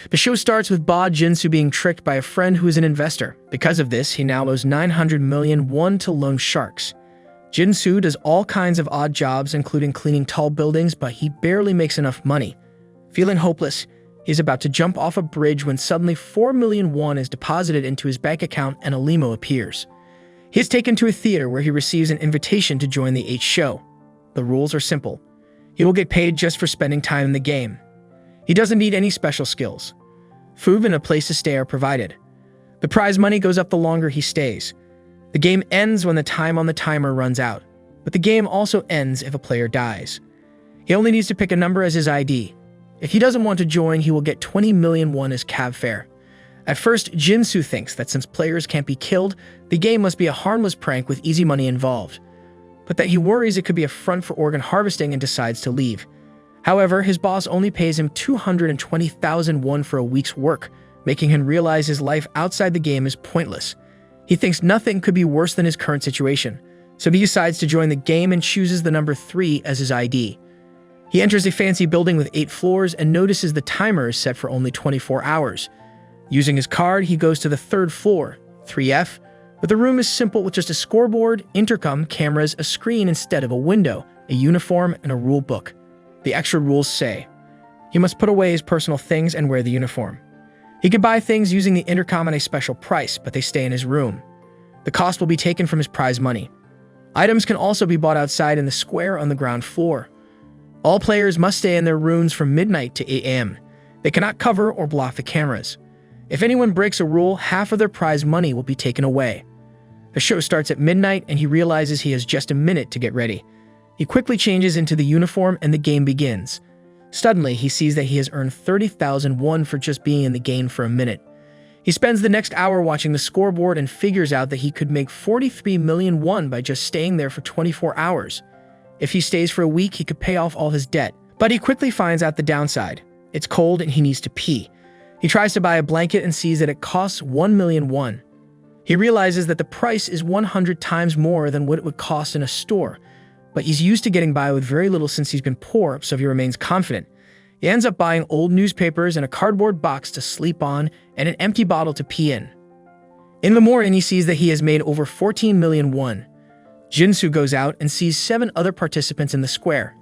The show starts with Jinsu being tricked by a friend who is an investor. Because of this, he now owes 900 million won to loan sharks. Jinsu does all kinds of odd jobs, including cleaning tall buildings, but he barely makes enough money. Feeling hopeless, he's about to jump off a bridge when suddenly 4 million won is deposited into his bank account and a limo appears. He is taken to a theater where he receives an invitation to join the H show. The rules are simple. He will get paid just for spending time in the game. He doesn't need any special skills. Food and a place to stay are provided. The prize money goes up the longer he stays. The game ends when the time on the timer runs out, but the game also ends if a player dies. He only needs to pick a number as his ID. If he doesn't want to join, he will get 20 million won as cab fare. At first, Jinsu thinks that since players can't be killed, the game must be a harmless prank with easy money involved, but that he worries it could be a front for organ harvesting and decides to leave. However, his boss only pays him 220,000 won for a week's work, making him realize his life outside the game is pointless. He thinks nothing could be worse than his current situation, so he decides to join the game and chooses the number 3 as his ID. He enters a fancy building with 8 floors and notices the timer is set for only 24 hours. Using his card, he goes to the 3rd floor, 3F, but the room is simple with just a scoreboard, intercom, cameras, a screen instead of a window, a uniform, and a rule book. The extra rules say he must put away his personal things and wear the uniform. He can buy things using the intercom at a special price, but they stay in his room. The cost will be taken from his prize money. Items can also be bought outside in the square on the ground floor. All players must stay in their rooms from midnight to 8 a.m. They cannot cover or block the cameras. If anyone breaks a rule, half of their prize money will be taken away. The show starts at midnight and he realizes he has just a minute to get ready. He quickly changes into the uniform and the game begins. Suddenly, he sees that he has earned 30,000 won for just being in the game for a minute. He spends the next hour watching the scoreboard and figures out that he could make 43 million won by just staying there for 24 hours. If he stays for a week, he could pay off all his debt. But he quickly finds out the downside. It's cold and he needs to pee. He tries to buy a blanket and sees that it costs 1 million won. He realizes that the price is 100 times more than what it would cost in a store, but he's used to getting by with very little since he's been poor, so he remains confident. He ends up buying old newspapers and a cardboard box to sleep on and an empty bottle to pee in. In the morning, he sees that he has made over 14 million won. Jinsu goes out and sees 7 other participants in the square.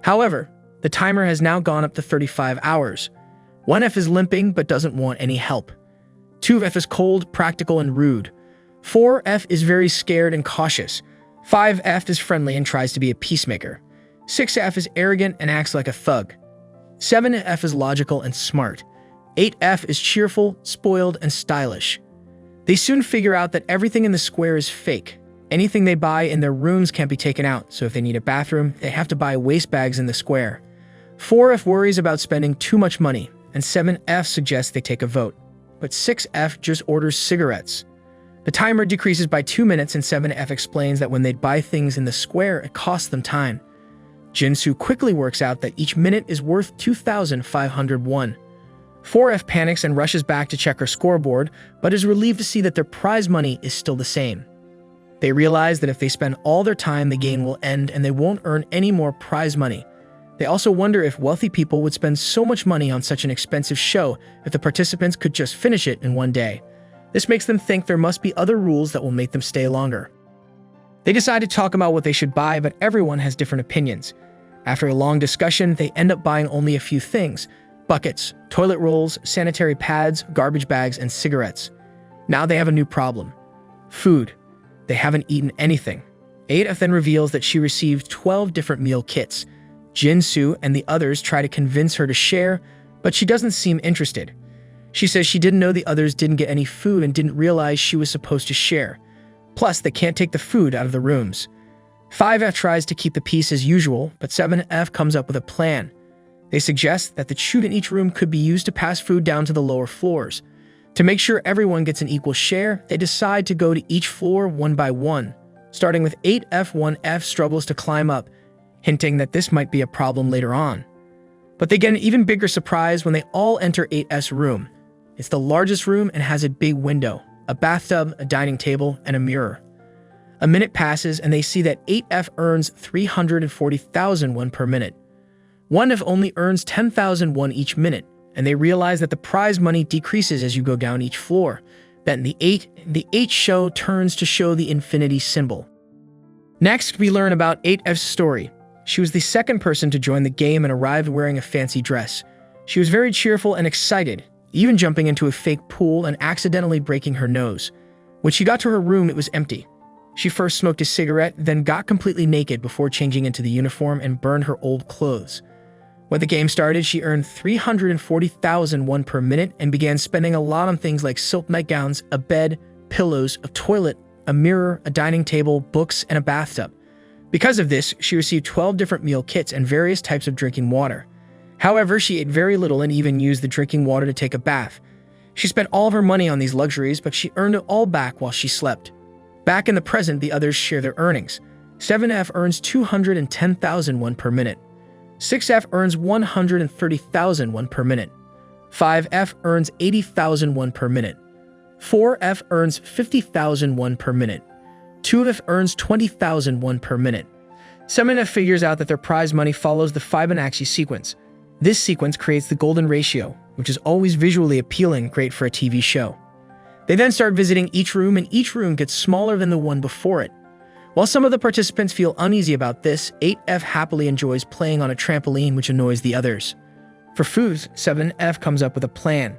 However, the timer has now gone up to 35 hours. 1F is limping but doesn't want any help. 2F is cold, practical, and rude. 4F is very scared and cautious. 5F is friendly and tries to be a peacemaker. 6F is arrogant and acts like a thug. 7F is logical and smart. 8F is cheerful, spoiled, and stylish. They soon figure out that everything in the square is fake. Anything they buy in their rooms can't be taken out, so if they need a bathroom, they have to buy waste bags in the square. 4F worries about spending too much money, and 7F suggests they take a vote. But 6F just orders cigarettes. The timer decreases by 2 minutes and 7F explains that when they buy things in the square, it costs them time. Jinsu quickly works out that each minute is worth 2,500 won. 4F panics and rushes back to check her scoreboard, but is relieved to see that their prize money is still the same. They realize that if they spend all their time, the game will end and they won't earn any more prize money. They also wonder if wealthy people would spend so much money on such an expensive show if the participants could just finish it in one day. This makes them think there must be other rules that will make them stay longer. They decide to talk about what they should buy, but everyone has different opinions. After a long discussion, they end up buying only a few things: buckets, toilet rolls, sanitary pads, garbage bags, and cigarettes. Now they have a new problem: food. They haven't eaten anything. 8F then reveals that she received 12 different meal kits. Jinsu and the others try to convince her to share, but she doesn't seem interested. She says she didn't know the others didn't get any food and didn't realize she was supposed to share. Plus, they can't take the food out of the rooms. 5F tries to keep the peace as usual, but 7F comes up with a plan. They suggest that the chute in each room could be used to pass food down to the lower floors. To make sure everyone gets an equal share, they decide to go to each floor one by one. Starting with 8F, 1F struggles to climb up, hinting that this might be a problem later on. But they get an even bigger surprise when they all enter 8F's room. It's the largest room and has a big window, a bathtub, a dining table, and a mirror. A minute passes and they see that 8F earns 340,000 won per minute. 1F only earns 10,000 won each minute, and they realize that the prize money decreases as you go down each floor. Then the 8 show turns to show the infinity symbol. Next, we learn about 8F's story. She was the second person to join the game and arrived wearing a fancy dress. She was very cheerful and excited, even jumping into a fake pool and accidentally breaking her nose. When she got to her room, it was empty. She first smoked a cigarette, then got completely naked before changing into the uniform and burned her old clothes. When the game started, she earned 340,000 won per minute and began spending a lot on things like silk nightgowns, a bed, pillows, a toilet, a mirror, a dining table, books, and a bathtub. Because of this, she received 12 different meal kits and various types of drinking water. However, she ate very little and even used the drinking water to take a bath. She spent all of her money on these luxuries, but she earned it all back while she slept. Back in the present, the others share their earnings. 7F earns 210,000 won per minute. 6F earns 130,000 won per minute. 5F earns 80,000 won per minute. 4F earns 50,000 won per minute. 2F earns 20,000 won per minute. 7F figures out that their prize money follows the Fibonacci sequence. This sequence creates the golden ratio, which is always visually appealing, great for a TV show. They then start visiting each room, and each room gets smaller than the one before it. While some of the participants feel uneasy about this, 8F happily enjoys playing on a trampoline, which annoys the others. For foods, 7F comes up with a plan.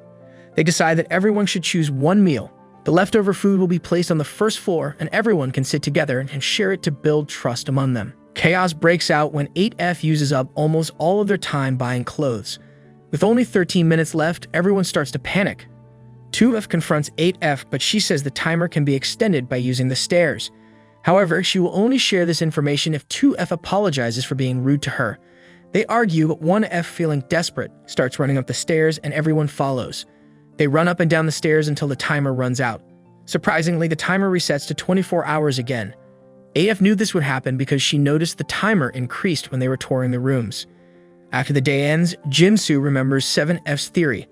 They decide that everyone should choose one meal. The leftover food will be placed on the first floor, and everyone can sit together and share it to build trust among them. Chaos breaks out when 8F uses up almost all of their time buying clothes. With only 13 minutes left, everyone starts to panic. 2F confronts 8F, but she says the timer can be extended by using the stairs. However, she will only share this information if 2F apologizes for being rude to her. They argue, but 1F, feeling desperate, starts running up the stairs and everyone follows. They run up and down the stairs until the timer runs out. Surprisingly, the timer resets to 24 hours again. 8F knew this would happen because she noticed the timer increased when they were touring the rooms. After the day ends, Jin-soo remembers 7F's theory.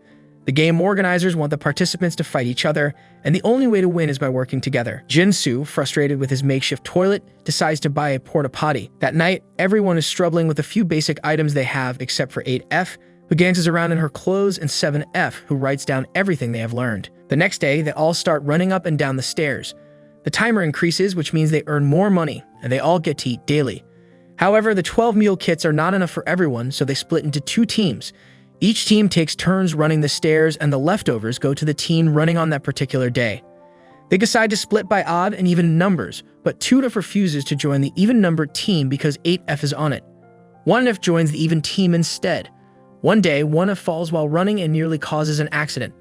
The game organizers want the participants to fight each other, and the only way to win is by working together. Jin-soo, frustrated with his makeshift toilet, decides to buy a porta potty. That night, everyone is struggling with a few basic items they have except for 8F, who dances around in her clothes, and 7F, who writes down everything they have learned. The next day, they all start running up and down the stairs. The timer increases, which means they earn more money, and they all get to eat daily. However, the 12 meal kits are not enough for everyone, so they split into 2 teams. Each team takes turns running the stairs, and the leftovers go to the team running on that particular day. They decide to split by odd and even numbers, but 2F refuses to join the even-numbered team because 8F is on it. 1F joins the even team instead. One day, 1F falls while running and nearly causes an accident.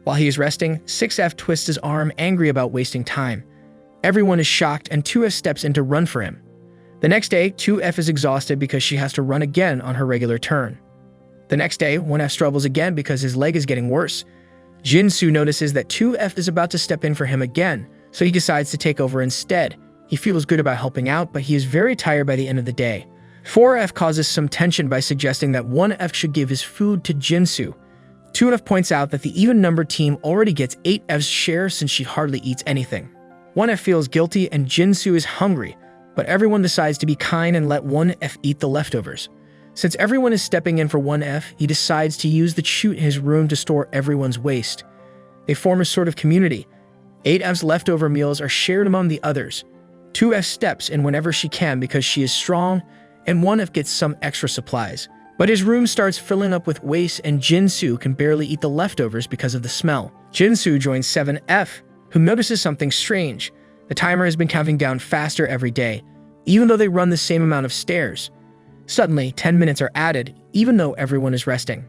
While he is resting, 6F twists his arm, angry about wasting time. Everyone is shocked, and 2F steps in to run for him. The next day, 2F is exhausted because she has to run again on her regular turn. The next day, 1F struggles again because his leg is getting worse. Jin-soo notices that 2F is about to step in for him again, so he decides to take over instead. He feels good about helping out, but he is very tired by the end of the day. 4F causes some tension by suggesting that 1F should give his food to Jin-soo. 2F points out that the even-numbered team already gets 8F's share since she hardly eats anything. 1F feels guilty and Jin-soo is hungry, but everyone decides to be kind and let 1F eat the leftovers. Since everyone is stepping in for 1F, he decides to use the chute in his room to store everyone's waste. They form a sort of community. 8F's leftover meals are shared among the others. 2F steps in whenever she can because she is strong, and 1F gets some extra supplies. But his room starts filling up with waste, and Jin-soo can barely eat the leftovers because of the smell. Jin-soo joins 7F, who notices something strange. The timer has been counting down faster every day, even though they run the same amount of stairs. Suddenly, 10 minutes are added, even though everyone is resting.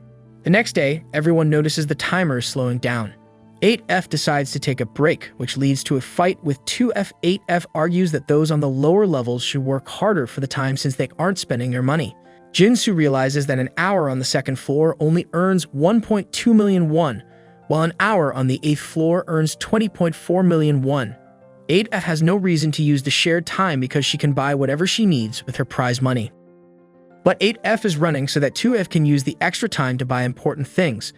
The next day, everyone notices the timer is slowing down. 8F decides to take a break, which leads to a fight with 2F. 8F argues that those on the lower levels should work harder for the time since they aren't spending their money. Jin-soo realizes that an hour on the second floor only earns 1.2 million won, while an hour on the 8th floor earns 20.4 million won. 8F has no reason to use the shared time because she can buy whatever she needs with her prize money. But 8F is running so that 2F can use the extra time to buy important things.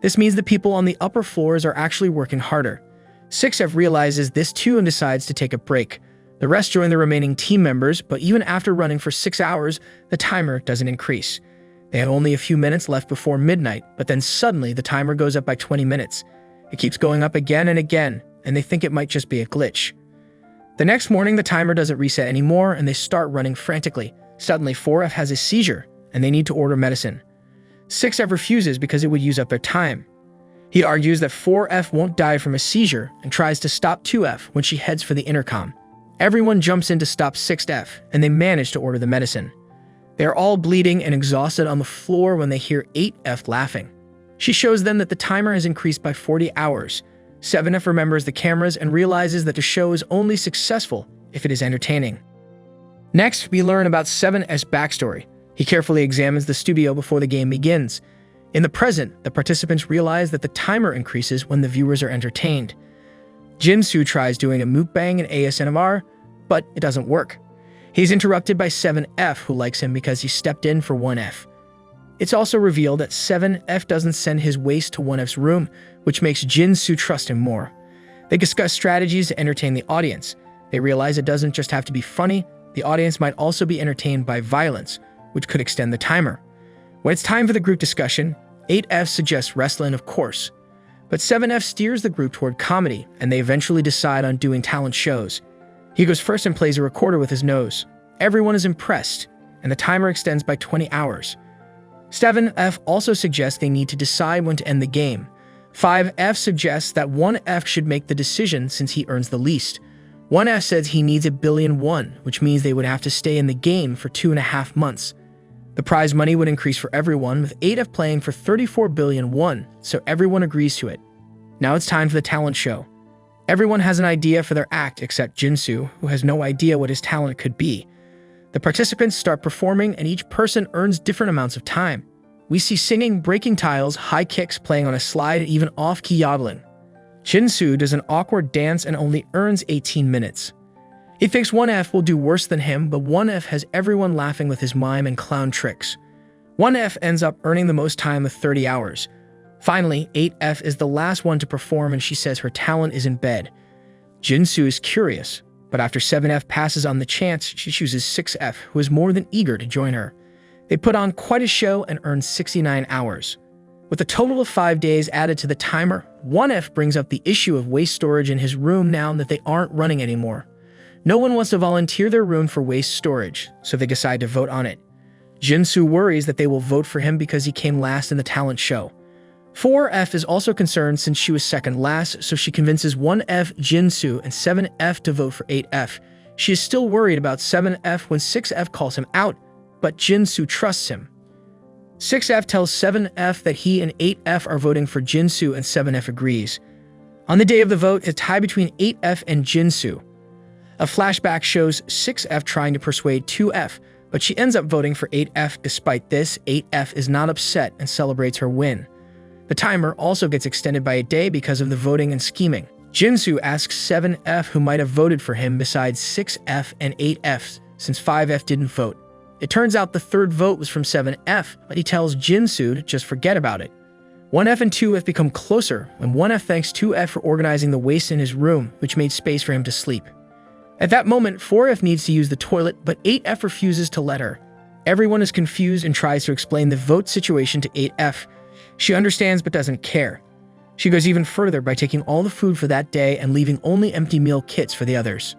This means the people on the upper floors are actually working harder. 6F realizes this too and decides to take a break. The rest join the remaining team members, but even after running for 6 hours, the timer doesn't increase. They have only a few minutes left before midnight, but then suddenly the timer goes up by 20 minutes. It keeps going up again and again, and they think it might just be a glitch. The next morning, the timer doesn't reset anymore, and they start running frantically. Suddenly, 4F has a seizure, and they need to order medicine. 6F refuses because it would use up their time. He argues that 4F won't die from a seizure and tries to stop 2F when she heads for the intercom. Everyone jumps in to stop 6F, and they manage to order the medicine. They are all bleeding and exhausted on the floor when they hear 8F laughing. She shows them that the timer has increased by 40 hours. 7F remembers the cameras and realizes that the show is only successful if it is entertaining. Next, we learn about 7F's backstory. He carefully examines the studio before the game begins. In the present, the participants realize that the timer increases when the viewers are entertained. Jinsu tries doing a mukbang and ASMR, but it doesn't work. He's interrupted by 7F, who likes him because he stepped in for 1F. It's also revealed that 7F doesn't send his waste to 1F's room, which makes Jinsu trust him more. They discuss strategies to entertain the audience. They realize it doesn't just have to be funny, the audience might also be entertained by violence, which could extend the timer. When it's time for the group discussion, 8F suggests wrestling, of course. But 7F steers the group toward comedy, and they eventually decide on doing talent shows. He goes first and plays a recorder with his nose. Everyone is impressed, and the timer extends by 20 hours. 7F also suggests they need to decide when to end the game. 5F suggests that 1F should make the decision since he earns the least. 1F says he needs $1 billion, which means they would have to stay in the game for 2.5 months. The prize money would increase for everyone, with 8F playing for $34 billion, so everyone agrees to it. Now it's time for the talent show. Everyone has an idea for their act except Jinsu, who has no idea what his talent could be. The participants start performing, and each person earns different amounts of time. We see singing, breaking tiles, high kicks, playing on a slide, and even off-key yodeling. Jinsu does an awkward dance and only earns 18 minutes. He thinks 1F will do worse than him, but 1F has everyone laughing with his mime and clown tricks. 1F ends up earning the most time with 30 hours. Finally, 8F is the last one to perform, and she says her talent is in bed. Jinsu is curious, but after 7F passes on the chance, she chooses 6F, who is more than eager to join her. They put on quite a show and earn 69 hours. With a total of 5 days added to the timer, 1F brings up the issue of waste storage in his room now that they aren't running anymore. No one wants to volunteer their room for waste storage, so they decide to vote on it. Jinsu worries that they will vote for him because he came last in the talent show. 4F is also concerned since she was second last, so she convinces 1F, Jinsu, and 7F to vote for 8F. She is still worried about 7F when 6F calls him out, but Jinsu trusts him. 6F tells 7F that he and 8F are voting for Jinsu, and 7F agrees. On the day of the vote, it's a tie between 8F and Jinsu. A flashback shows 6F trying to persuade 2F, but she ends up voting for 8F. Despite this, 8F is not upset and celebrates her win. The timer also gets extended by a day because of the voting and scheming. Jinsu asks 7F who might have voted for him besides 6F and 8F, since 5F didn't vote. It turns out the third vote was from 7F, but he tells Jinsu to just forget about it. 1F and 2F become closer when 1F thanks 2F for organizing the waste in his room, which made space for him to sleep. At that moment, 4F needs to use the toilet, but 8F refuses to let her. Everyone is confused and tries to explain the vote situation to 8F. She understands but doesn't care. She goes even further by taking all the food for that day and leaving only empty meal kits for the others.